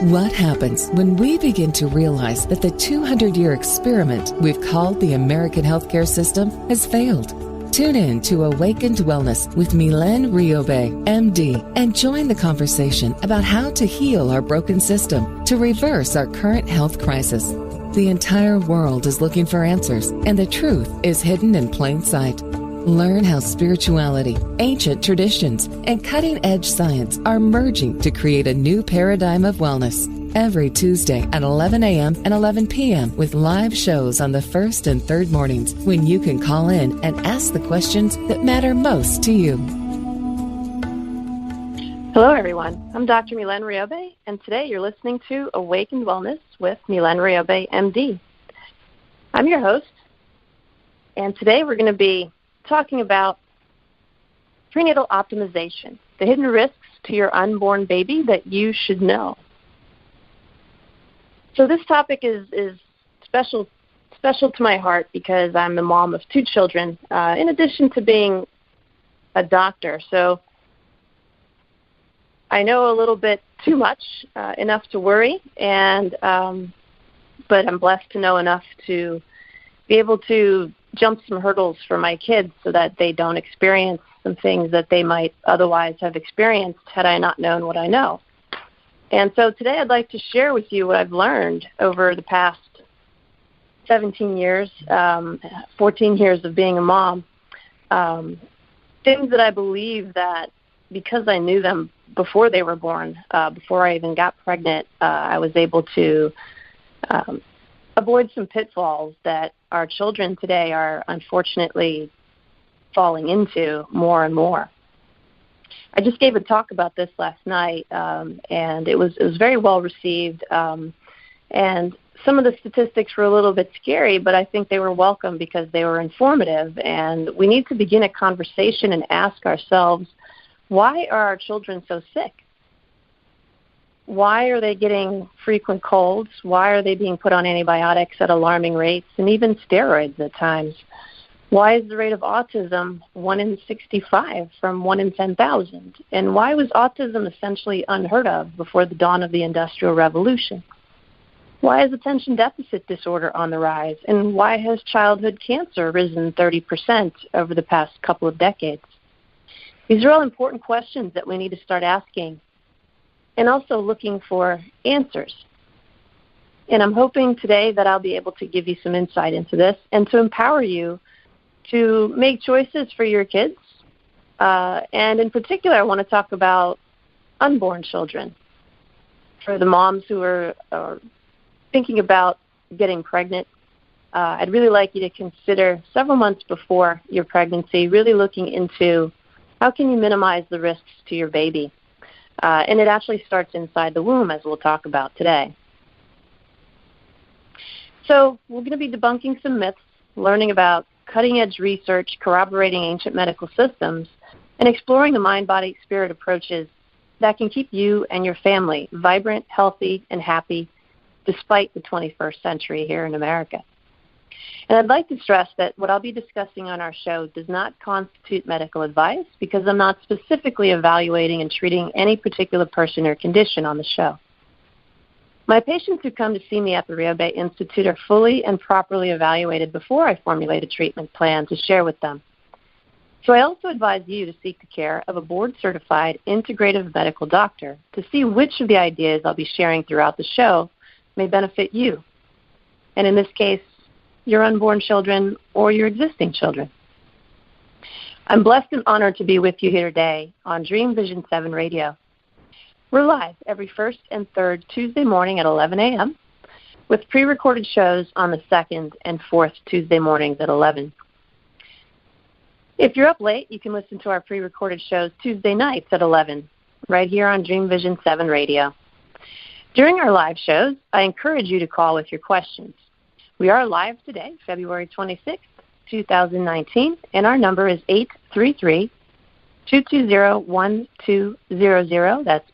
What happens when we begin to realize that the 200-year experiment we've called the American healthcare system has failed? Tune in to Awakened Wellness with Mylène Riobe, MD, and join the conversation about how to heal our broken system to reverse our current health crisis. The entire world is looking for answers, and the truth is hidden in plain sight. Learn how spirituality, ancient traditions, and cutting-edge science are merging to create a new paradigm of wellness. Every Tuesday at 11 a.m. and 11 p.m. with live shows on the first and third mornings when you can call in and ask the questions that matter most to you. Hello, everyone. I'm Dr. Mylène Riobe, and today you're listening to Awakened Wellness with Mylène Riobe, MD. I'm your host, and today we're going to be talking about prenatal optimization, the hidden risks to your unborn baby that you should know. So this topic is special to my heart because I'm the mom of 2 children, in addition to being a doctor. So I know a little bit too much, enough to worry, but I'm blessed to know enough to be able to jump some hurdles for my kids so that they don't experience some things that they might otherwise have experienced had I not known what I know. And so today I'd like to share with you what I've learned over the past 17 years, 14 years of being a mom, things that I believe that because I knew them before they were born, before I even got pregnant, I was able to avoid some pitfalls that our children today are unfortunately falling into more and more. I just gave a talk about this last night, and it was very well received. And some of the statistics were a little bit scary, but I think they were welcome because they were informative. And we need to begin a conversation and ask ourselves, why are our children so sick? Why are they getting frequent colds? Why are they being put on antibiotics at alarming rates and even steroids at times? Why is the rate of autism 1 in 65 from 1 in 10,000? And why was autism essentially unheard of before the dawn of the Industrial Revolution? Why is attention deficit disorder on the rise? And why has childhood cancer risen 30% over the past couple of decades? These are all important questions that we need to start asking and also looking for answers. And I'm hoping today that I'll be able to give you some insight into this and to empower you to make choices for your kids. And in particular, I want to talk about unborn children. For the moms who are thinking about getting pregnant, I'd really like you to consider several months before your pregnancy, really looking into how can you minimize the risks to your baby. And it actually starts inside the womb, as we'll talk about today. So we're going to be debunking some myths, learning about cutting-edge research, corroborating ancient medical systems, and exploring the mind-body-spirit approaches that can keep you and your family vibrant, healthy, and happy despite the 21st century here in America. And I'd like to stress that what I'll be discussing on our show does not constitute medical advice because I'm not specifically evaluating and treating any particular person or condition on the show. My patients who come to see me at the Riobe Institute are fully and properly evaluated before I formulate a treatment plan to share with them. So I also advise you to seek the care of a board-certified integrative medical doctor to see which of the ideas I'll be sharing throughout the show may benefit you. And in this case, your unborn children or your existing children. I'm blessed and honored to be with you here today on Dream Vision 7 Radio. We're live every first and third Tuesday morning at 11 a.m. with pre-recorded shows on the second and fourth Tuesday mornings at 11. If you're up late, you can listen to our pre-recorded shows Tuesday nights at 11, right here on Dream Vision 7 Radio. During our live shows, I encourage you to call with your questions. We are live today, February 26th, 2019, and our number is 833-220-1200. That's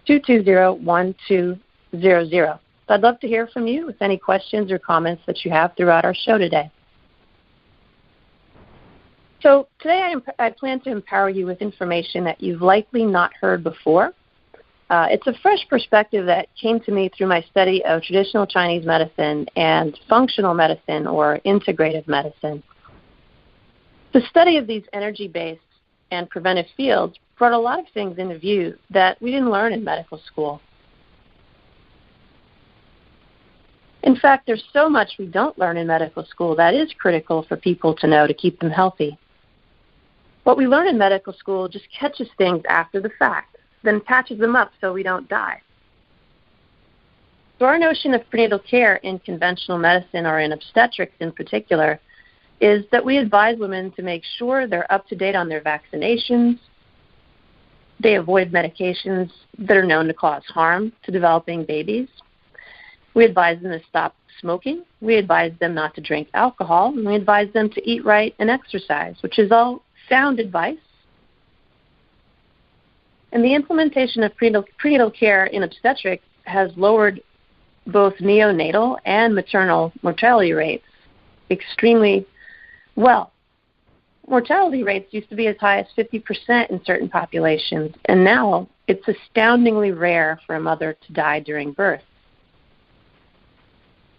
833-220-1200. I'd love to hear from you with any questions or comments that you have throughout our show today. So today I plan to empower you with information that you've likely not heard before. It's a fresh perspective that came to me through my study of traditional Chinese medicine and functional medicine or integrative medicine. The study of these energy-based and preventive fields brought a lot of things into view that we didn't learn in medical school. In fact, there's so much we don't learn in medical school that is critical for people to know to keep them healthy. What we learn in medical school just catches things after the fact, then patches them up so we don't die. So our notion of prenatal care in conventional medicine, or in obstetrics in particular, is that we advise women to make sure they're up to date on their vaccinations, they avoid medications that are known to cause harm to developing babies. We advise them to stop smoking. We advise them not to drink alcohol. And we advise them to eat right and exercise, which is all sound advice. And the implementation of prenatal care in obstetrics has lowered both neonatal and maternal mortality rates extremely well. Mortality rates used to be as high as 50% in certain populations, and now it's astoundingly rare for a mother to die during birth.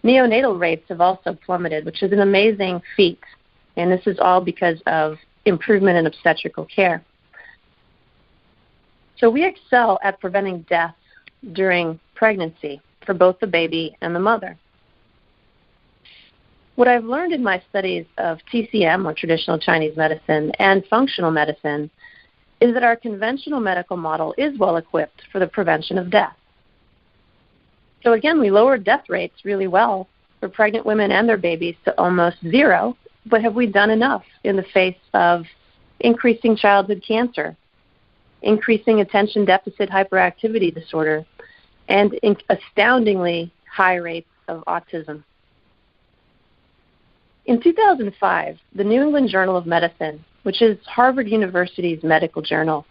Neonatal rates have also plummeted, which is an amazing feat, and this is all because of improvement in obstetrical care. So we excel at preventing death during pregnancy for both the baby and the mother. What I've learned in my studies of TCM, or traditional Chinese medicine, and functional medicine is that our conventional medical model is well equipped for the prevention of death. So again, we lowered death rates really well for pregnant women and their babies to almost zero, but have we done enough in the face of increasing childhood cancer, increasing attention deficit hyperactivity disorder, and astoundingly high rates of autism? In 2005, the New England Journal of Medicine, which is Harvard University's medical journal,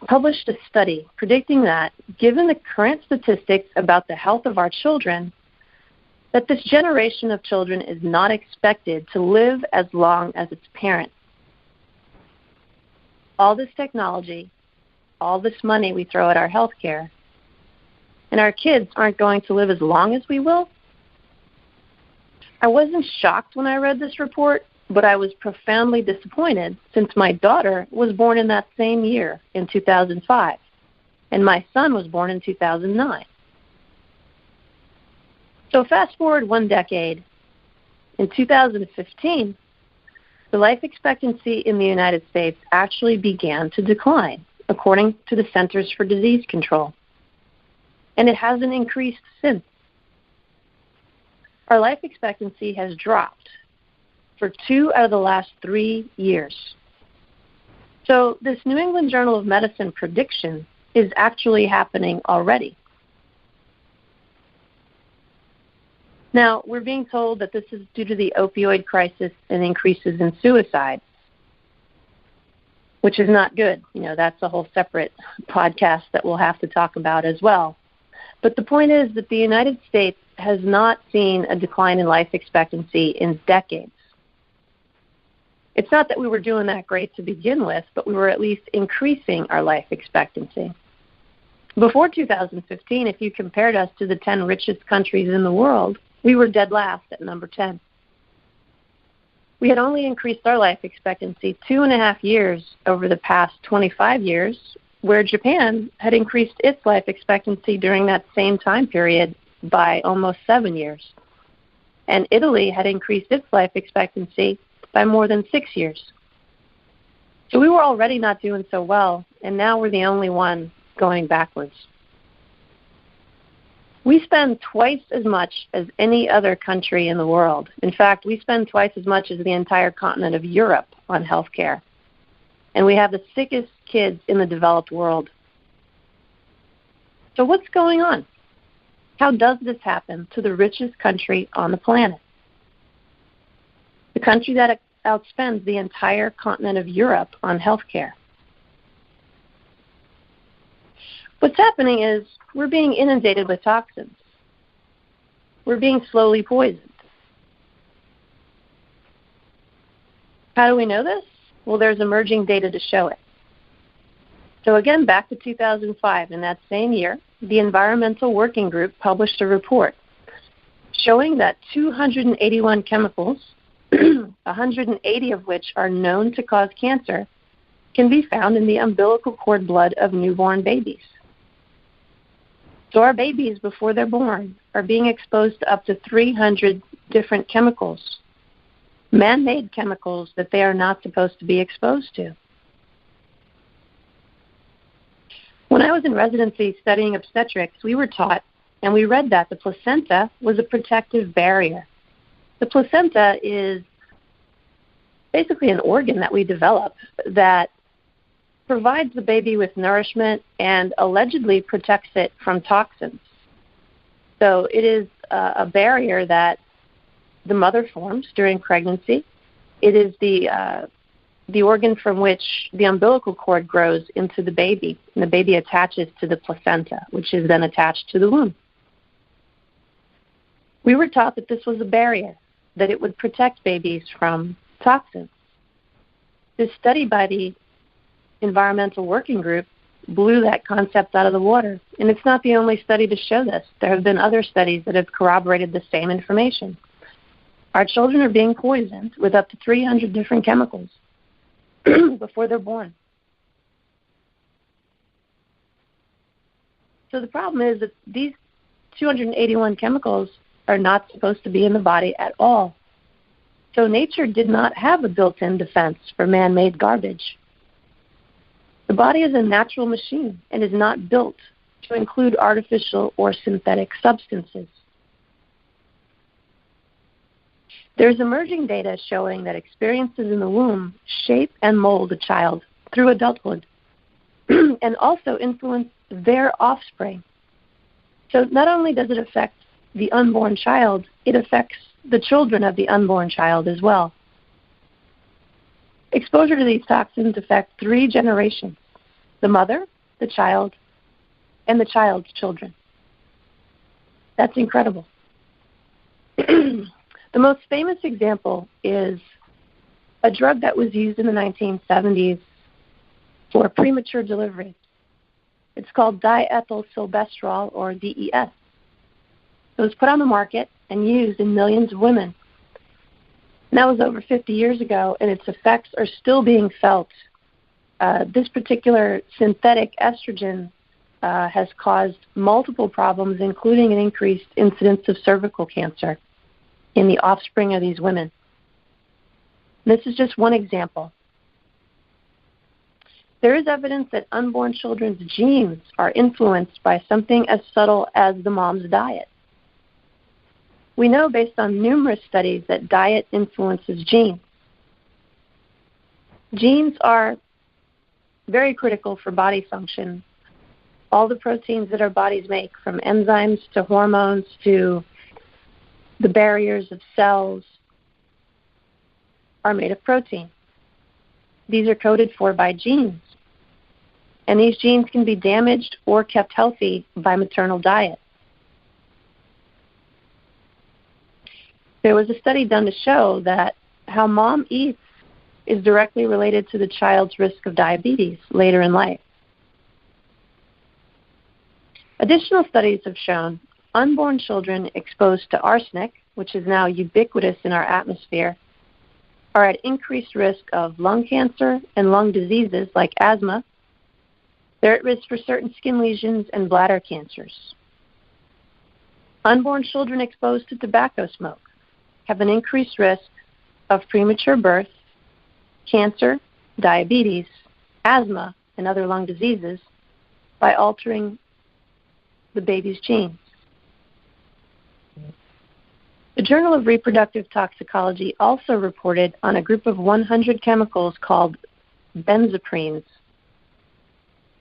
published a study predicting that, given the current statistics about the health of our children, that this generation of children is not expected to live as long as its parents. All this technology, all this money we throw at our health care, and our kids aren't going to live as long as we will? I wasn't shocked when I read this report, but I was profoundly disappointed since my daughter was born in that same year, in 2005, and my son was born in 2009. So fast forward one decade, in 2015, the life expectancy in the United States actually began to decline, according to the Centers for Disease Control, and it hasn't increased since. Our life expectancy has dropped for 2 out of the last 3 years. So this New England Journal of Medicine prediction is actually happening already. Now, we're being told that this is due to the opioid crisis and increases in suicide, which is not good. You know, that's a whole separate podcast that we'll have to talk about as well. But the point is that the United States has not seen a decline in life expectancy in decades. It's not that we were doing that great to begin with, but we were at least increasing our life expectancy. Before 2015, if you compared us to the 10 richest countries in the world, we were dead last at number 10. We had only increased our life expectancy 2.5 years over the past 25 years, where Japan had increased its life expectancy during that same time period by almost 7 years. And Italy had increased its life expectancy by more than 6 years. So we were already not doing so well, and now we're the only one going backwards. We spend twice as much as any other country in the world. In fact, we spend twice as much as the entire continent of Europe on health care. And we have the sickest kids in the developed world. So what's going on? How does this happen to the richest country on the planet? The country that outspends the entire continent of Europe on health care. What's happening is we're being inundated with toxins. We're being slowly poisoned. How do we know this? Well, there's emerging data to show it. So again, back to 2005, in that same year, the Environmental Working Group published a report showing that 281 chemicals, 180 of which are known to cause cancer, can be found in the umbilical cord blood of newborn babies. So our babies, before they're born, are being exposed to up to 300 different chemicals, man-made chemicals that they are not supposed to be exposed to. When I was in residency studying obstetrics, we were taught and we read that the placenta was a protective barrier. The placenta is basically an organ that we develop that provides the baby with nourishment and allegedly protects it from toxins. So it is a barrier that the mother forms during pregnancy. It is the organ from which the umbilical cord grows into the baby, and the baby attaches to the placenta, which is then attached to the womb. We were taught that this was a barrier, that it would protect babies from toxins. This study by the Environmental Working Group blew that concept out of the water, and it's not the only study to show this. There have been other studies that have corroborated the same information. Our children are being poisoned with up to 300 different chemicals before they're born. So the problem is that these 281 chemicals are not supposed to be in the body at all. So nature did not have a built-in defense for man-made garbage. The body is a natural machine and is not built to include artificial or synthetic substances. There's emerging data showing that experiences in the womb shape and mold a child through adulthood and also influence their offspring. So not only does it affect the unborn child, it affects the children of the unborn child as well. Exposure to these toxins affects 3 generations: the mother, the child, and the child's children. That's incredible. The most famous example is a drug that was used in the 1970s for premature delivery. It's called diethylstilbestrol, or DES. It was put on the market and used in millions of women. And that was over 50 years ago, and its effects are still being felt. This particular synthetic estrogen has caused multiple problems, including an increased incidence of cervical cancer in the offspring of these women. This is just one example. There is evidence that unborn children's genes are influenced by something as subtle as the mom's diet. We know based on numerous studies that diet influences genes. Genes are very critical for body function. All the proteins that our bodies make, from enzymes to hormones to the barriers of cells, are made of protein. These are coded for by genes. And these genes can be damaged or kept healthy by maternal diet. There was a study done to show that how mom eats is directly related to the child's risk of diabetes later in life. Additional studies have shown unborn children exposed to arsenic, which is now ubiquitous in our atmosphere, are at increased risk of lung cancer and lung diseases like asthma. They're at risk for certain skin lesions and bladder cancers. Unborn children exposed to tobacco smoke have an increased risk of premature birth, cancer, diabetes, asthma, and other lung diseases by altering the baby's genes. The Journal of Reproductive Toxicology also reported on a group of 100 chemicals called benzoprines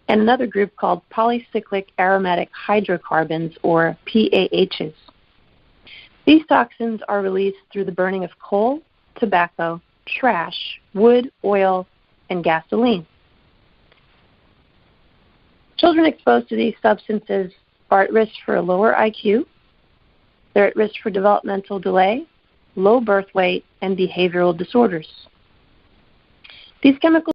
and another group called polycyclic aromatic hydrocarbons, or PAHs. These toxins are released through the burning of coal, tobacco, trash, wood, oil, and gasoline. Children exposed to these substances are at risk for a lower IQ. They're at risk for developmental delay, low birth weight, and behavioral disorders. These chemicals